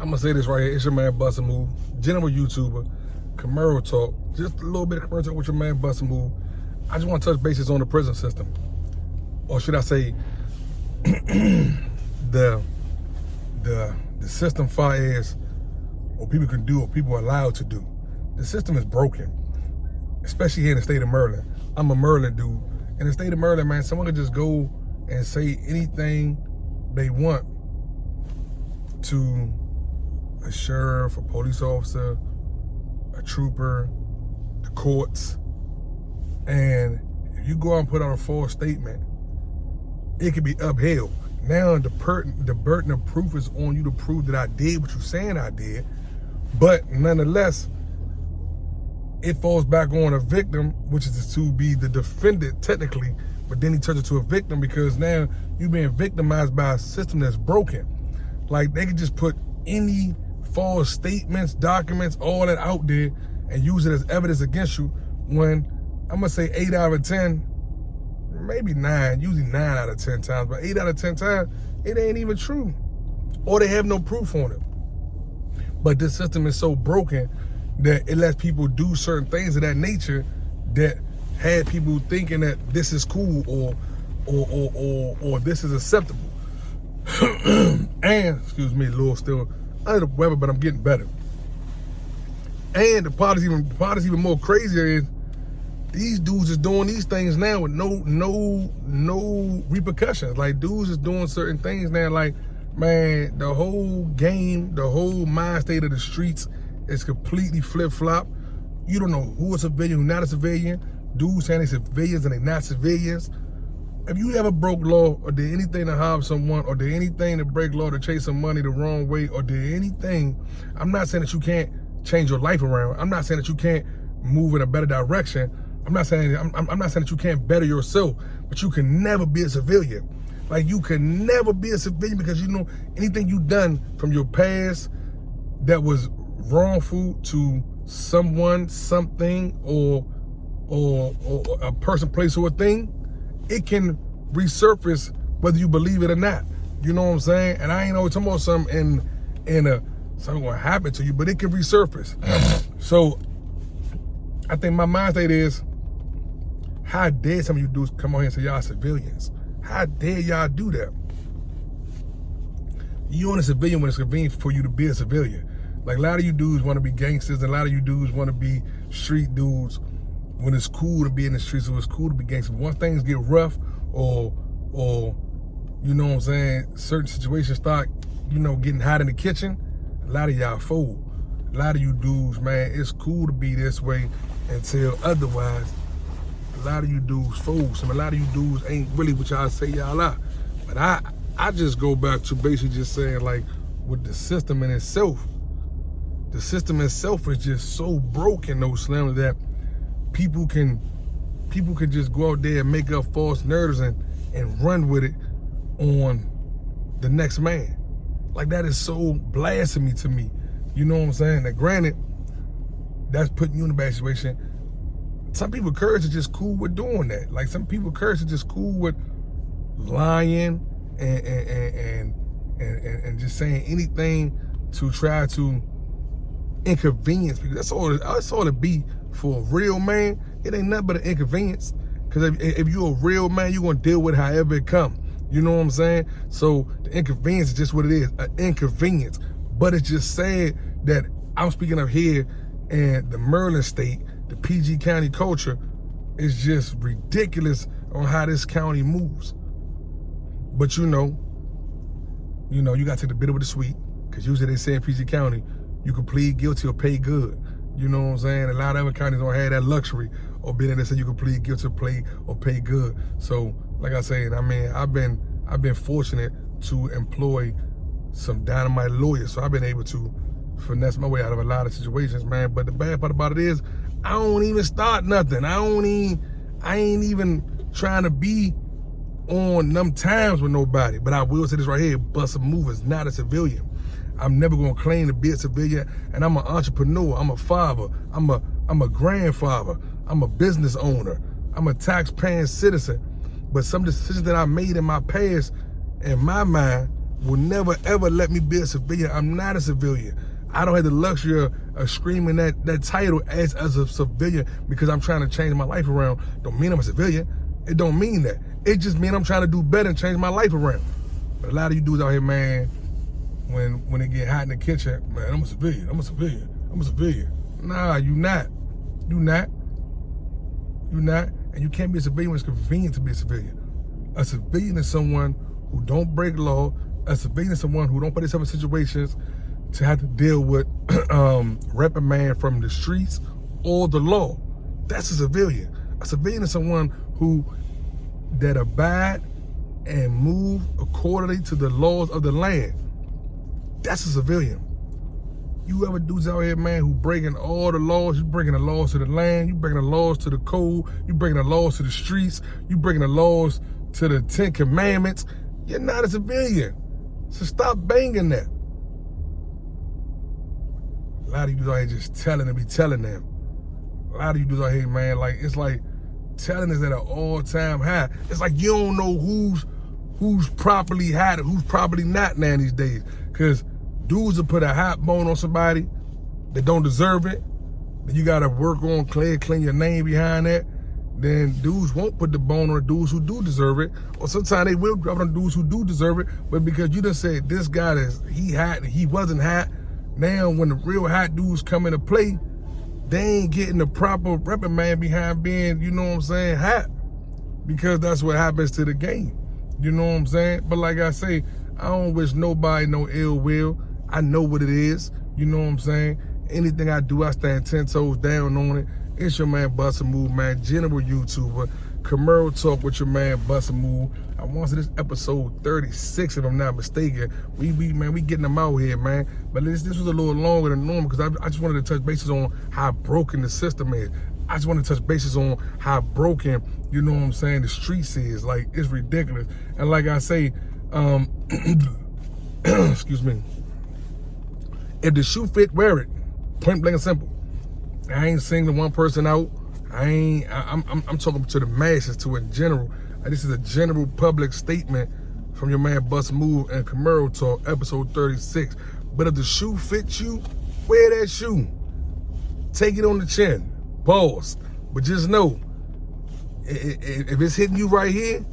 I'm gonna say this right here. It's your man Bustamove, general YouTuber, Camaro talk. Just a little bit of Camaro talk with your man Bustamove. I just want to touch bases on the prison system, or should I say, the system far as what people can do, what people are allowed to do. The system is broken, especially here in the state of Maryland. I'm a Maryland dude. In the state of Maryland, man, someone can just go and say anything they want to a sheriff, a police officer, a trooper, the courts. And if you go out and put out a false statement, it could be upheld. Now the burden of proof is on you to prove that I did what you're saying I did. But nonetheless, it falls back on a victim, which is to be the defendant technically, but then he turns into a victim because now you're being victimized by a system that's broken. Like, they could just put any false statements, documents, all that out there and use it as evidence against you when, I'm gonna say 8 out of 10, maybe 9, usually 9 out of 10 times, but 8 out of 10 times, it ain't even true. Or they have no proof on it. But this system is so broken that it lets people do certain things of that nature that had people thinking that this is cool or this is acceptable. And, excuse me, a little still under the weather, but I'm getting better. And the part is even more crazier is these dudes is doing these things now with no repercussions. Like, dudes is doing certain things now. Like, man, the whole game, the whole mind state of the streets is completely flip-flop. You don't know who a civilian, who not a civilian. Dudes saying they civilians and they not civilians. If you ever broke law or did anything to harm someone or did anything to break law to chase some money the wrong way or did anything, I'm not saying that you can't change your life around. I'm not saying that you can't move in a better direction. I'm not saying that you can't better yourself, but you can never be a civilian. Like, you can never be a civilian because you know anything you done from your past that was wrongful to someone, something, or a person, place, or a thing, it can resurface whether you believe it or not. You know what I'm saying? And I ain't always talking about something something gonna happen to you, but it can resurface. So I think my mind state is, how dare some of you dudes come on here and say y'all civilians? How dare y'all do that? You only a civilian when it's convenient for you to be a civilian. Like, a lot of you dudes want to be gangsters, and a lot of you dudes want to be street dudes when it's cool to be in the streets, or it's cool to be gangsters. Once things get rough or you know what I'm saying, certain situations start, you know, getting hot in the kitchen, a lot of y'all fold. A lot of you dudes, man, it's cool to be this way until otherwise. A lot of you dudes fold. A lot of you dudes ain't really what y'all say y'all are. But I just go back to basically just saying, like, with the system in itself, the system itself is just so broken, though, Slim, that people can just go out there and make up false narratives and run with it on the next man. Like, that is so blasphemy to me. You know what I'm saying? Now, granted, that's putting you in a bad situation. Some people courage are just cool with doing that. Like, some people courage are just cool with lying and just saying anything to try to inconvenience people. That's all it be for a real man. It ain't nothing but an inconvenience. Because if you're a real man, you're gonna deal with however it come. You know what I'm saying? So the inconvenience is just what it is, an inconvenience. But it's just sad that I'm speaking of here in the Maryland state, the PG County culture is just ridiculous on how this county moves. But you know, you gotta take the bitter with the sweet, because usually they say in PG County, you can plead guilty or pay good. You know what I'm saying? A lot of other counties don't have that luxury or being able to say you can plead guilty or pay good. So, like I said, I mean, I've been fortunate to employ some dynamite lawyers, so I've been able to finesse my way out of a lot of situations, man. But the bad part about it is, I don't even start nothing. I ain't even trying to be on them times with nobody. But I will say this right here: Bustamove is not a civilian. I'm never gonna claim to be a civilian, and I'm an entrepreneur. I'm a father. I'm a grandfather. I'm a business owner. I'm a tax-paying citizen. But some decisions that I made in my past, in my mind, will never ever let me be a civilian. I'm not a civilian. I don't have the luxury of screaming that title as a civilian because I'm trying to change my life around. Don't mean I'm a civilian. It don't mean that. It just means I'm trying to do better and change my life around. But a lot of you dudes out here, man, when it get hot in the kitchen, man, I'm a civilian. I'm a civilian. I'm a civilian. Nah, you not. You not. You not. And you can't be a civilian when it's convenient to be a civilian. A civilian is someone who don't break law. A civilian is someone who don't put themselves in situations to have to deal with reprimand from the streets or the law. That's a civilian. A civilian is someone that abide and move accordingly to the laws of the land. That's a civilian. You ever dudes out here, man, who breaking all the laws? You breaking the laws to the land. You breaking the laws to the code. You breaking the laws to the streets. You breaking the laws to the 10 Commandments. You're not a civilian. So stop banging that. A lot of you dudes out here just telling and be telling them. A lot of you dudes out here, man, like it's like telling us at an all-time high. It's like you don't know who's properly hot and who's probably not now these days. Cause dudes will put a hot bone on somebody that don't deserve it. Then you gotta work on clean your name behind that. Then dudes won't put the bone on dudes who do deserve it. Or sometimes they will drop it on dudes who do deserve it. But because you done said this guy he hot and he wasn't hot, now when the real hot dudes come into play, they ain't getting the proper reprimand behind being, you know what I'm saying, hot. Because that's what happens to the game. You know what I'm saying? But like I say, I don't wish nobody no ill will. I know what it is. You know what I'm saying? Anything I do, I stand 10 toes down on it. It's your man Bustamove, man, general YouTuber. Camaro Talk with your man Bustamove. I want to this episode 36, if I'm not mistaken. We getting them out here, man. But this was a little longer than normal because I just wanted to touch bases on how broken the system is. I just want to touch bases on how broken, you know what I'm saying, the streets is. Like, it's ridiculous. And like I say, excuse me, if the shoe fit, wear it. Point blank and simple. I ain't singling one person out. I'm talking to the masses, to in general. This is a general public statement from your man Bustamove and Camaro Talk, episode 36. But if the shoe fits you, wear that shoe. Take it on the chin. Pause. But just know, if it's hitting you right here,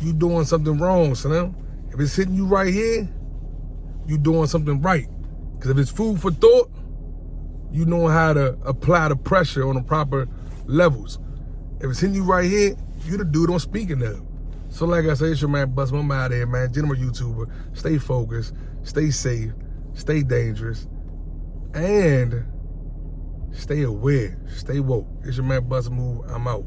you doing something wrong, son. If it's hitting you right here, you doing something right. Because if it's food for thought, you know how to apply the pressure on the proper levels. If it's hitting you right here, you the dude on speaking of. So like I say, it's your man Bustamove. I'm out of here, man. General YouTuber. Stay focused, stay safe, stay dangerous, and stay aware, stay woke. It's your man Bustamove. I'm out.